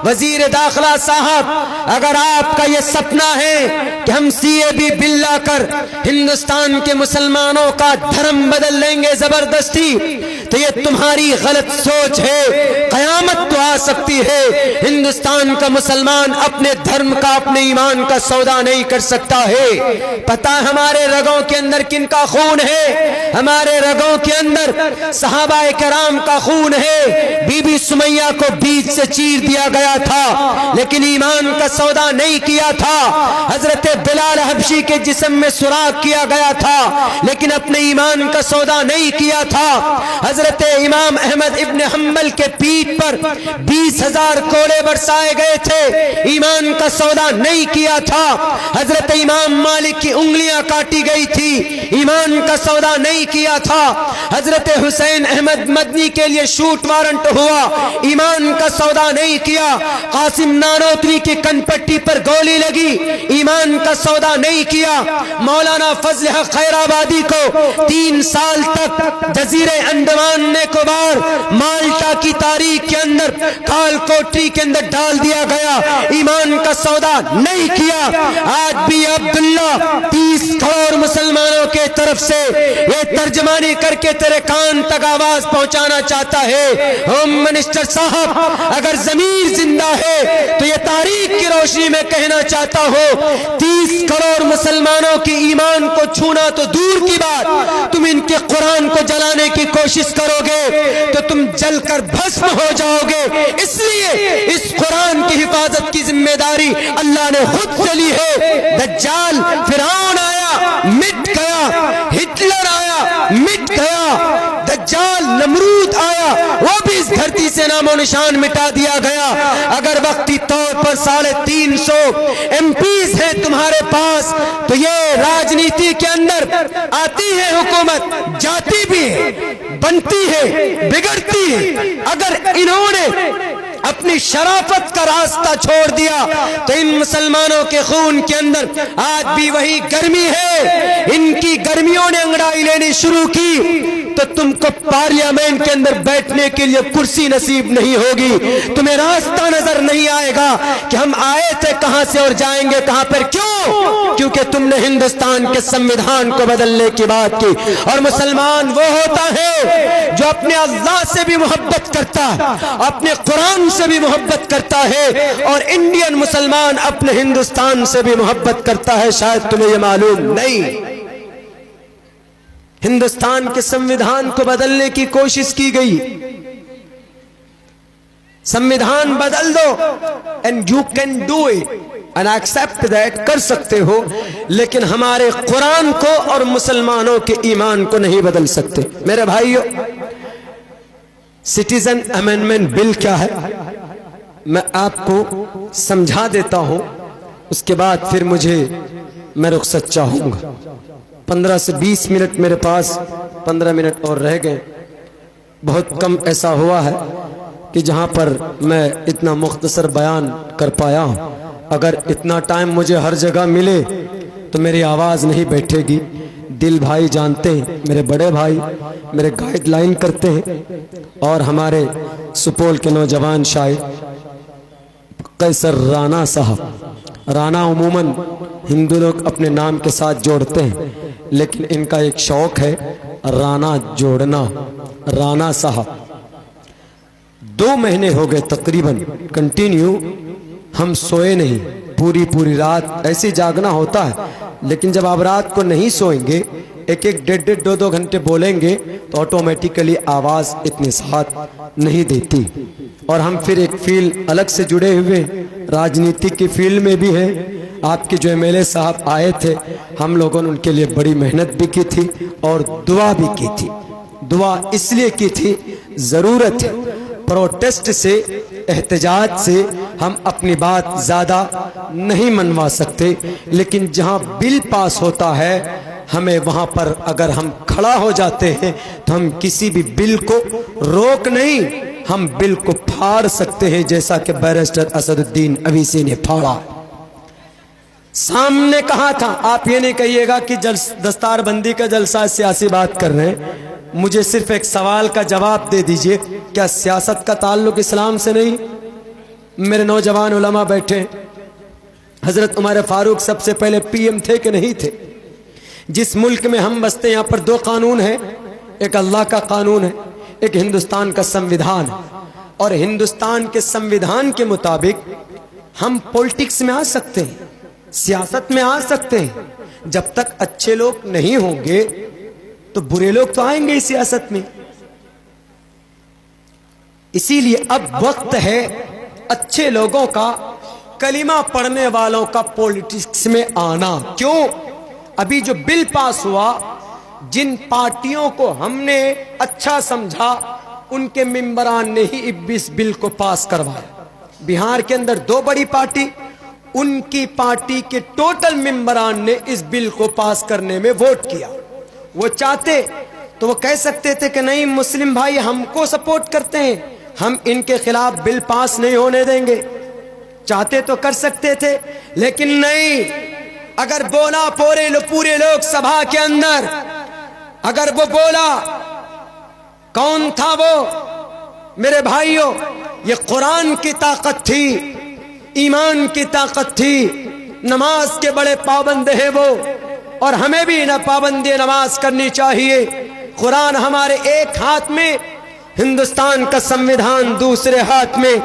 وزیر داخلہ صاحب، اگر آپ کا یہ سپنا ہے کہ ہم CAB بل لا کر ہندوستان کے مسلمانوں کا دھرم بدل لیں گے زبردستی، تو یہ تمہاری غلط سوچ ہے۔ قیامت تو آ سکتی ہے، ہندوستان کا مسلمان اپنے دھرم کا، اپنے ایمان کا سودا نہیں کر سکتا ہے۔ پتہ ہمارے رگوں کے اندر کن کا خون ہے؟ ہمارے رگوں کے اندر صحابہ کرام کا خون ہے۔ بی بی سمیہ کو بیچ سے چیر دیا گیا تھا لیکن ایمان کا سودا نہیں کیا تھا۔ حضرت بلال حبشی کے جسم میں سوراخ کیا گیا تھا لیکن اپنے ایمان کا سودا نہیں کیا تھا۔ حضرت امام احمد ابن حنبل کے پیٹھ پر 20,000 کوڑے برسائے گئے تھے، ایمان کا سودا نہیں کیا تھا۔ حضرت امام مالک کی انگلیاں کاٹی گئی تھی، ایمان کا سودا نہیں کیا تھا۔ حضرت حسین احمد مدنی کے لیے شوٹ وارنٹ ہوا، ایمان کا سودا نہیں کیا۔ قاسم نانوتوی کی کن پٹی پر گولی لگی، ایمان کا سودا نہیں کیا۔ مولانا فضل حق خیر آبادی کو 3 سال تک جزیرے انڈمان نکوبار مالٹا کی تاریخ کے اندر کال کوٹری کے اندر ڈال دیا گیا، ایمان کا سودا نہیں کیا۔ آج بھی عبداللہ 30 کروڑ مسلمانوں کے طرف سے یہ ترجمانی کر کے تیرے کان تک آواز پہنچانا چاہتا ہے۔ ہوم منسٹر صاحب، اگر ضمیر زندہ ہے تو یہ تاریخ کی روشنی میں کہنا چاہتا ہوں، 30 کروڑ مسلمانوں کی ایمان کو چھونا تو دور کی بات، تم ان کے قرآن کو جلانے کی کوشش کرو گے تو تم جل کر بھسم ہو جاؤ گے۔ اس لیے اس قرآن کی حفاظت کی ذمہ داری اللہ نے خود چلی ہے۔ دجال فرعون آیا مٹ گیا، ہٹلر آیا مٹ گیا، دجال نمرود آیا وہ بھی اس دھرتی سے نام و نشان مٹا دیا گیا۔ اگر وقتی طور پر 350 MPs ہیں تمہارے پاس تو یہ راجنیتی کے اندر آتی ہے حکومت، جاتی بھی ہے، بنتی ہے، بگڑتی ہے۔ اگر انہوں نے اپنی شرافت کا راستہ چھوڑ دیا تو ان مسلمانوں کے خون کے اندر آج بھی وہی گرمی ہے۔ ان کی گرمیوں نے انگڑائی لینی شروع کی تو تم کو پارلیمنٹ کے اندر بیٹھنے کے لیے کرسی نصیب نہیں ہوگی، تمہیں راستہ نظر نہیں آئے گا کہ ہم آئے تھے کہاں سے اور جائیں گے کہاں پر۔ کیوں؟ کیونکہ تم نے ہندوستان کے سمویدھان کو بدلنے کی بات کی۔ اور مسلمان وہ ہوتا ہے جو اپنے اللہ سے بھی محبت کرتا ہے، اپنے قرآن سے بھی محبت کرتا ہے، اور انڈین مسلمان اپنے ہندوستان سے بھی محبت کرتا ہے۔ شاید تمہیں یہ معلوم نہیں۔ ہندوستان کے سمویدھان کو بدلنے کی کوشش کی گئی، سمویدھان بدل دو and you can do it and accept that، کر سکتے ہو، لیکن ہمارے قرآن کو اور مسلمانوں کے ایمان کو نہیں بدل سکتے۔ میرے بھائیو، سٹیزن امینڈمنٹ بل کیا ہے میں آپ کو سمجھا دیتا ہوں، اس کے بعد پھر میں رخصت چاہوں گا۔ 15 سے 20 منٹ میرے پاس، 15 منٹ اور رہ گئے۔ بہت کم ایسا ہوا ہے کہ جہاں پر میں اتنا مختصر بیان کر پایا ہوں۔ اگر اتنا ٹائم مجھے ہر جگہ ملے تو میری آواز نہیں بیٹھے گی۔ دل بھائی جانتے ہیں، میرے بڑے بھائی میرے گائیڈ لائن کرتے ہیں، اور ہمارے سپول کے نوجوان شاعر قیصر رانا صاحب، رانا عموماً ہندو لوگ اپنے نام کے ساتھ جوڑتے ہیں لیکن ان کا ایک شوق ہے رانا جوڑنا۔ رانا صاحب 2 مہینے ہو گئے تقریباً کنٹینیو ہم سوئے نہیں، پوری رات ایسے جاگنا ہوتا ہے، لیکن جب آپ رات کو نہیں سوئیں گے، 1-1 2 گھنٹے بولیں گے تو آٹومیٹیکلی آواز اتنے ساتھ نہیں دیتی۔ اور ہم پھر ایک فیلڈ الگ سے جڑے ہوئے راجنیتی کی فیلڈ میں بھی ہیں۔ آپ کے جو MLA صاحب آئے تھے، ہم لوگوں نے ان کے لیے بڑی محنت بھی کی تھی اور دعا بھی کی تھی۔ دعا اس لیے کی تھی، ضرورت ہے، پروٹیسٹ سے، احتجاج سے ہم اپنی بات زیادہ نہیں منوا سکتے، لیکن جہاں بل پاس ہوتا ہے ہمیں وہاں پر اگر ہم کھڑا ہو جاتے ہیں تو ہم کسی بھی بل کو روک نہیں، ہم بل کو پھاڑ سکتے ہیں، جیسا کہ بیرسٹر اسد الدین اویسی نے پھاڑا۔ سامنے کہا تھا، آپ یہ نہیں کہیے گا کہ دستار بندی کا جلسہ سیاسی بات کر رہے ہیں، مجھے صرف ایک سوال کا جواب دے دیجئے، کیا سیاست کا تعلق اسلام سے نہیں؟ میرے نوجوان علماء بیٹھے، حضرت عمر فاروق سب سے پہلے پی ایم تھے کہ نہیں تھے؟ جس ملک میں ہم بستے یہاں پر دو قانون ہیں، ایک اللہ کا قانون ہے، ایک ہندوستان کا سنویدھان ہے، اور ہندوستان کے سنویدھان کے مطابق ہم پولیٹکس میں آ سکتے ہیں، سیاست میں آ سکتے ہیں۔ جب تک اچھے لوگ نہیں ہوں گے تو برے لوگ تو آئیں گے اس سیاست میں۔ اسی لیے اب وقت ہے اچھے لوگوں کا، کلمہ پڑھنے والوں کا پولیٹکس میں آنا۔ کیوں؟ ابھی جو بل پاس ہوا، جن پارٹیوں کو ہم نے اچھا سمجھا ان کے ممبران نے ہی اس بل کو پاس کروایا۔ بہار کے اندر دو بڑی پارٹی، ان کی پارٹی کے ٹوٹل ممبران نے اس بل کو پاس کرنے میں ووٹ کیا۔ وہ چاہتے تو وہ کہہ سکتے تھے کہ نہیں، مسلم بھائی ہم کو سپورٹ کرتے ہیں، ہم ان کے خلاف بل پاس نہیں ہونے دیں گے، چاہتے تو کر سکتے تھے، لیکن نہیں۔ اگر بولا پورے لوگ سبھا کے اندر، اگر وہ بولا، کون تھا وہ؟ میرے بھائیوں، یہ قرآن کی طاقت تھی، ایمان کی طاقت تھی۔ نماز کے بڑے پابند ہیں وہ، اور ہمیں بھی نہ پابندی نماز کرنی چاہیے۔ قرآن ہمارے ایک ہاتھ میں، ہندوستان کا سنویدھان دوسرے ہاتھ میں،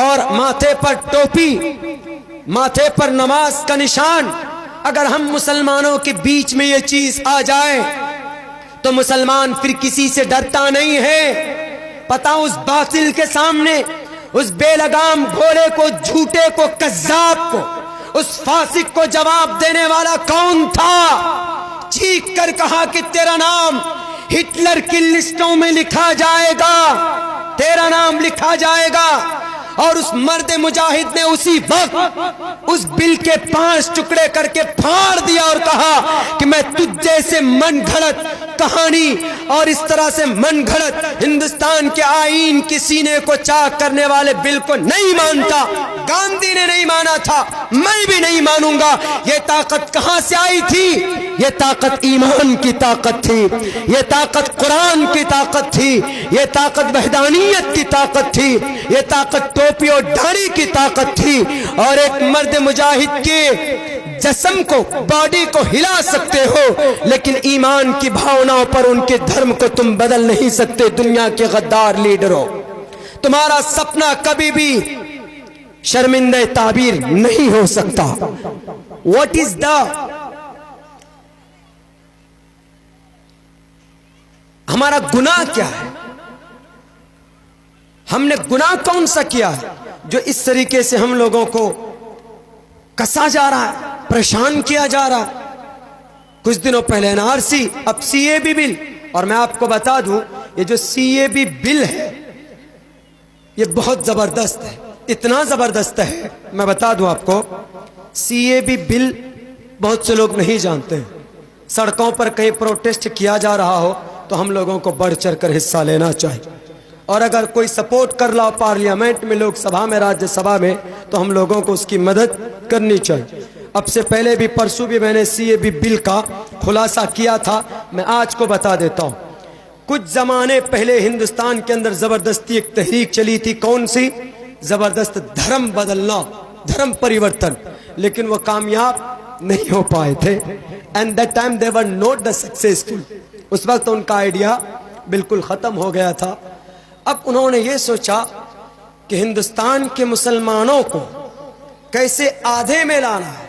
اور ماتھے پر ٹوپی، ماتھے پر نماز کا نشان۔ اگر ہم مسلمانوں کے بیچ میں یہ چیز آ جائے تو مسلمان پھر کسی سے ڈرتا نہیں ہے۔ پتہ اس باطل کے سامنے، اس بے لگام گھوڑے کو، جھوٹے کو، کذاب کو، اس فاسق کو جواب دینے والا کون تھا؟ چیخ کر کہا کہ تیرا نام ہٹلر کی لسٹوں میں لکھا جائے گا، تیرا نام لکھا جائے گا۔ اور اس مرد مجاہد نے اسی وقت اس بل کے 5 ٹکڑے کر کے پھاڑ دیا اور کہا کہ میں تجھ جیسے من گھڑت کہانی اور اس طرح سے من گھڑت ہندوستان کے آئین کی سینے کو چاک کرنے والے بل کو نہیں مانتا۔ گاندھی نے نہیں مانا تھا، میں بھی نہیں مانوں گا۔ یہ طاقت کہاں سے آئی تھی؟ یہ طاقت ایمان کی طاقت تھی، یہ طاقت قرآن کی طاقت تھی، یہ طاقت وحدانیت کی طاقت تھی، یہ طاقت ٹوپی اور داڑھی کی طاقت تھی۔ اور ایک مرد مجاہد کے جسم کو، باڈی کو ہلا سکتے ہو، لیکن ایمان کی بھاوناؤں پر ان کے دھرم کو تم بدل نہیں سکتے۔ دنیا کے غدار لیڈروں، تمہارا سپنا کبھی بھی شرمندہ تعبیر نہیں ہو سکتا۔ واٹ از دا، ہمارا گناہ کیا ہے؟ ہم نے گناہ کون سا کیا ہے جو اس طریقے سے ہم لوگوں کو کسا جا رہا ہے، پریشان کیا جا رہا ہے؟ کچھ دنوں پہلے NRC، اب CAB بل، اور میں آپ کو بتا دوں یہ جو CAB بل ہے یہ بہت زبردست ہے، اتنا زبردست ہے، میں بتا دوں آپ کو۔ CAB بل بہت سے لوگ نہیں جانتے ہیں۔ سڑکوں پر کہیں پروٹیسٹ کیا جا رہا ہو تو ہم لوگوں کو بڑھ چڑھ کر حصہ لینا چاہیے، اور اگر کوئی سپورٹ کر رہا ہو پارلیمنٹ میں، لوک سبھا میں، راجیہ سبھا میں، تو ہم لوگوں کو اس کی مدد کرنی چاہیے۔ اب سے پہلے بھی، پرسوں بھی میں نے CAB بل کا خلاصہ کیا تھا، میں آج کو بتا دیتا ہوں۔ کچھ زمانے پہلے ہندوستان کے اندر زبردستی ایک تحریک چلی تھی، کون سی؟ زبردست دھرم بدلنا، دھرم پریورتن، لیکن وہ کامیاب نہیں ہو پائے تھے۔ and that time they were not the successful، اس وقت ان کا آئیڈیا بالکل ختم ہو گیا تھا۔ اب انہوں نے یہ سوچا کہ ہندوستان کے مسلمانوں کو کیسے آدھے میں لانا ہے،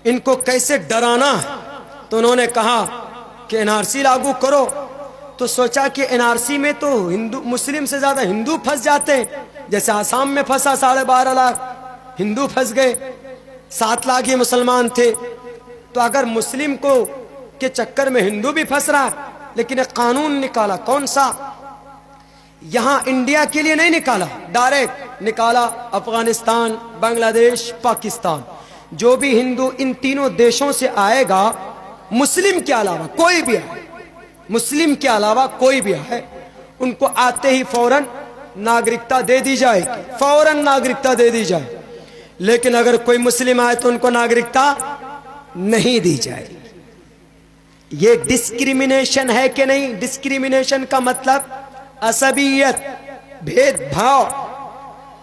ان کو کیسے ڈرانا ہے، تو انہوں نے کہا کہ NRC لاگو کرو۔ تو سوچا کہ NRC میں تو مسلم سے زیادہ ہندو پھنس جاتے ہیں، جیسے آسام میں پھنسا 12.5 لاکھ ہندو پھنس گئے، 7 لاکھ ہی مسلمان تھے۔ تو اگر مسلم کو کے چکر میں ہندو بھی پھنس رہا ہے، لیکن ایک قانون نکالا، کون سا؟ یہاں انڈیا کے لیے نہیں نکالا، ڈائریکٹ نکالا افغانستان، بنگلہ دیش، پاکستان۔ جو بھی ہندو ان تینوں دیشوں سے آئے گا، مسلم کے علاوہ کوئی بھی آئے، مسلم کے علاوہ کوئی بھی آئے، ان کو آتے ہی فوراً ناگرکتا دے دی جائے گی، فوراً ناگرکتا دے دی جائے۔ لیکن اگر کوئی مسلم آئے تو ان کو ناگرکتا نہیں دی جائے۔ یہ ڈسکریمنیشن ہے کہ نہیں؟ ڈسکریمنیشن کا مطلب عصبیت، بھید بھاؤ۔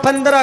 15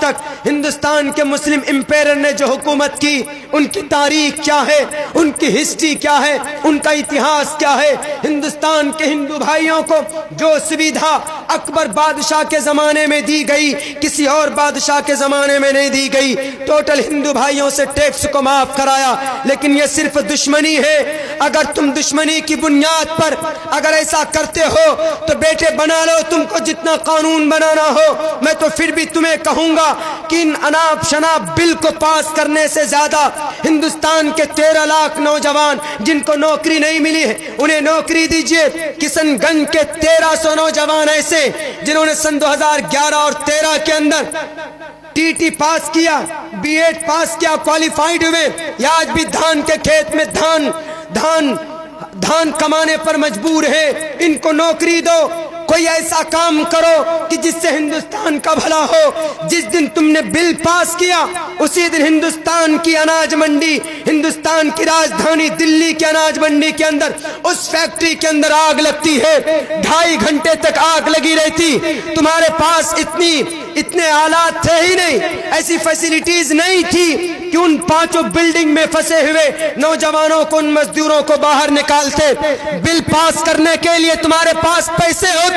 تک ہندوستان کے مسلم امپائر نے جو حکومت کی، ان کی تاریخ کیا ہے، ان کی ہسٹری کیا ہے، ان کا اتہاس کیا ہے۔ ہندوستان کے ہندو بھائیوں کو جو سویدھا اکبر بادشاہ کے زمانے میں دی گئی، کسی اور بادشاہ کے زمانے میں نہیں دی گئی۔ ٹوٹل ہندو بھائیوں سے ٹیکس کو معاف کرایا، لیکن یہ صرف دشمنی ہے۔ اگر تم دشمنی کی بنیاد پر اگر ایسا کرتے ہو تو بیٹے بنا لو، تم کو جتنا قانون بنانا ہو۔ میں تو پھر بھی تمہیں کہوں گا کہ ان اناپ شناپ بل کو پاس کرنے سے زیادہ ہندوستان کے 13 لاکھ نوجوان جن کو نوکری نہیں ملی ہے انہیں نوکری دیجیے۔ کشن گنج کے 1300 نوجوان ایسے جنہوں نے سن 2011 اور 13 کے اندر ٹی پاس کیا، بی ایڈ پاس کیا، کوالیفائیڈ ہوئے، یا آج بھی دھان کے کھیت میں دھان کمانے پر مجبور ہے۔ ان کو نوکری دو، کوئی ایسا کام کرو کہ جس سے ہندوستان کا بھلا ہو۔ جس دن تم نے بل پاس کیا اسی دن ہندوستان کی اناج منڈی، ہندوستان کی راجدھانی دلی کے اناج منڈی کے اندر اس فیکٹری کے اندر آگ لگتی ہے، 2.5 گھنٹے تک آگ لگی رہتی۔ تمہارے پاس اتنے آلات تھے ہی نہیں، ایسی فیسلٹیز نہیں تھی کہ ان 5 بلڈنگ میں پھنسے ہوئے نوجوانوں کو، ان مزدوروں کو باہر نکالتے۔ بل پاس کرنے کے لیے تمہارے پاس پیسے ہوتے،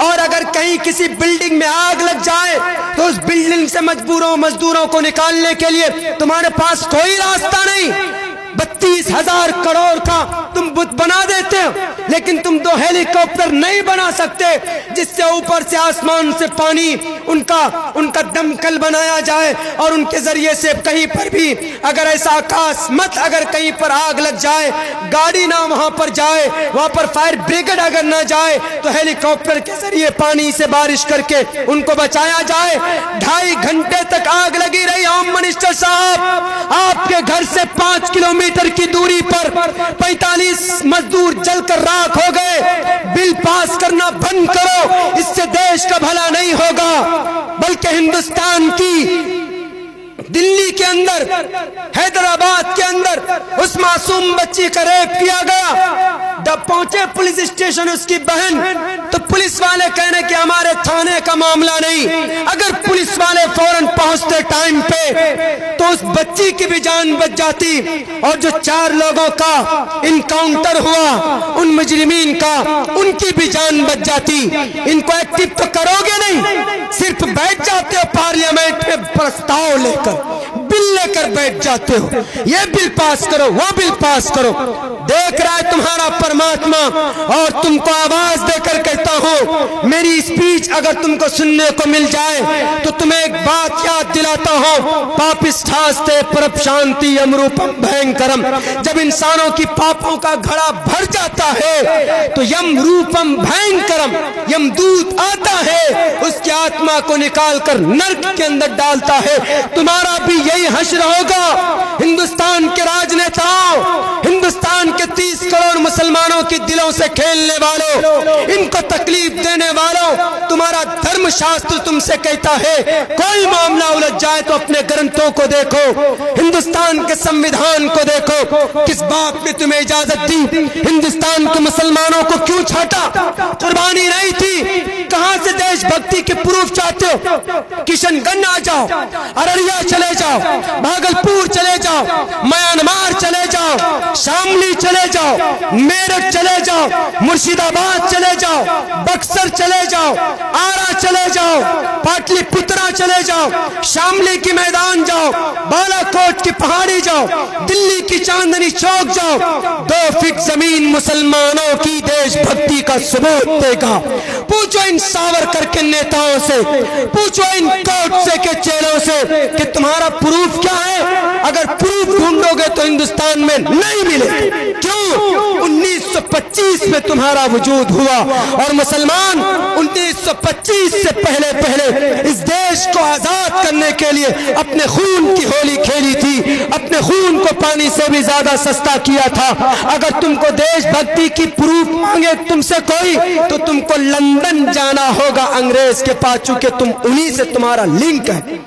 اور اگر کہیں کسی بلڈنگ میں آگ لگ جائے تو اس بلڈنگ سے مزدوروں کو نکالنے کے لیے تمہارے پاس کوئی راستہ نہیں۔ 32,000 کروڑ کا تم بت بنا دیتے ہو، لیکن تم 2 ہیلی کاپٹر نہیں بنا سکتے جس سے اوپر سے آسمان سے پانی ان کا دمکل بنایا جائے، اور ان کے ذریعے سے کہیں پر بھی اگر ایسا اکاسمت اگر کہیں پر آگ لگ جائے، گاڑی نہ وہاں پر جائے، وہاں پر فائر بریگیڈ اگر نہ جائے تو ہیلی کاپٹر کے ذریعے پانی سے بارش کر کے ان کو بچایا جائے۔ 2.5 گھنٹے تک آگ لگی رہی۔ ہوم منسٹر صاحب، آپ کے گھر سے 5 کلومیٹر کی دوری پر 45 مزدور جل کر راکھ ہو گئے۔ بل پاس کرنا بند کرو، اس سے دیش کا بھلا نہیں ہوگا، بلکہ ہندوستان کی دلی کے اندر، حیدرآباد کے اندر اس معصوم بچی کا ریپ کیا گیا۔ جب پہنچے پولیس اسٹیشن اس کی بہن، تو پولیس والے کہنے کہ ہمارے تھانے کا معاملہ نہیں۔ اگر پولیس والے فوراً پہنچتے ٹائم پہ تو اس بچی کی بھی جان بچ جاتی، اور جو 4 لوگوں کا انکاؤنٹر ہوا ان مجرمین کا، ان کی بھی جان بچ جاتی۔ ان کو ایکٹیو تو کرو گے نہیں، صرف بیٹھ جاتے ہو پارلیمنٹ میں پرستاؤ لے کر، بل لے کر بیٹھ جاتے ہو، یہ بل پاس کرو، وہ بل پاس کرو۔ دیکھ رہا ہے تمہارا پرماتما، اور تم کو آواز دے کر کہتا ہوں، میری اسپیچ اگر تم کو سننے کو مل جائے تو تمہیں ایک بات یاد دلاتا ہوں، پاپستھاستے پرپشانتی یم روپم بھینکرم۔ جب انسانوں کی پاپوں کا گھڑا بھر جاتا ہے تو یم روپم بھینکرم، یم دودت آتا ہے، اس کی آتما کو نکال کر نرک کے اندر ڈالتا ہے۔ تمہارا بھی یہی حشر ہوگا۔ ہندوستان کے راجنیتاؤں، ہندوستان کے 30 کروڑ مسلمانوں کی دلوں سے کھیلنے والوں، ان کو تکلیف دینے والوں، تمہارا دھرم شاستر تم سے کہتا ہے کوئی معاملہ الجھ جائے تو اپنے گرنتھوں کو دیکھو، ہندوستان کے سمویدھان کو دیکھو، کس بات نے تمہیں اجازت دی؟ ہندوستان کے مسلمانوں کو کیوں چھاٹا؟ قربانی نہیں تھی؟ کہاں سے دیش بھکتی کے پروف چاہتے ہو؟ کشن گنج آ جاؤ، ارریا چلے جاؤ، بھاگلپور چلے جاؤ، میانمار چلے جاؤ، شاملی چلے جاؤ، میرٹھ چلے جاؤ، مرشید آباد چلے جاؤ، بکسر چلے جاؤ، آرا چلے جاؤ، پاٹلی پترا چلے جاؤ، شاملی کی میدان جاؤ، بالا کوٹ کی پہاڑی جاؤ، دلی کی چاندنی چوک جاؤ، 2 فٹ زمین مسلمانوں کی دیش بھکتی کا ثبوت دے گا۔ پوچھو ان ساورکر کے نیتاؤں سے، پوچھو ان کوٹ سے کے چیلوں سے کہ تمہارا پروف کیا ہے؟ اگر پروف ڈھونڈو گے تو ہندوستان میں نہیں ملے۔ کیوں؟ 1925 میں تمہارا وجود ہوا، اور مسلمان 1925 سے پہلے اس دیش کو آزاد کرنے کے لیے اپنے خون کی ہولی کھیلی تھی، اپنے خون کو پانی سے بھی زیادہ سستا کیا تھا۔ اگر تم کو دیش بھکتی کی پروف مانگے تم سے کوئی تو تم کو لندن جانا ہوگا انگریز کے پاس، چونکہ تم انہی سے تمہارا لنک ہے۔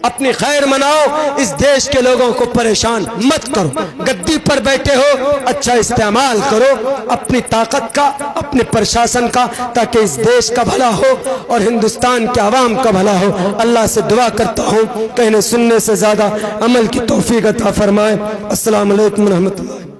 اپنی خیر مناؤ، اس دیش کے لوگوں کو پریشان مت کرو۔ گدی پر بیٹھے ہو اچھا استعمال کرو اپنی طاقت کا، اپنے پرشاسن کا، تاکہ اس دیش کا بھلا ہو اور ہندوستان کے عوام کا بھلا ہو۔ اللہ سے دعا کرتا ہوں کہنے سننے سے زیادہ عمل کی توفیق عطا فرمائے۔ السلام علیکم ورحمۃ اللہ۔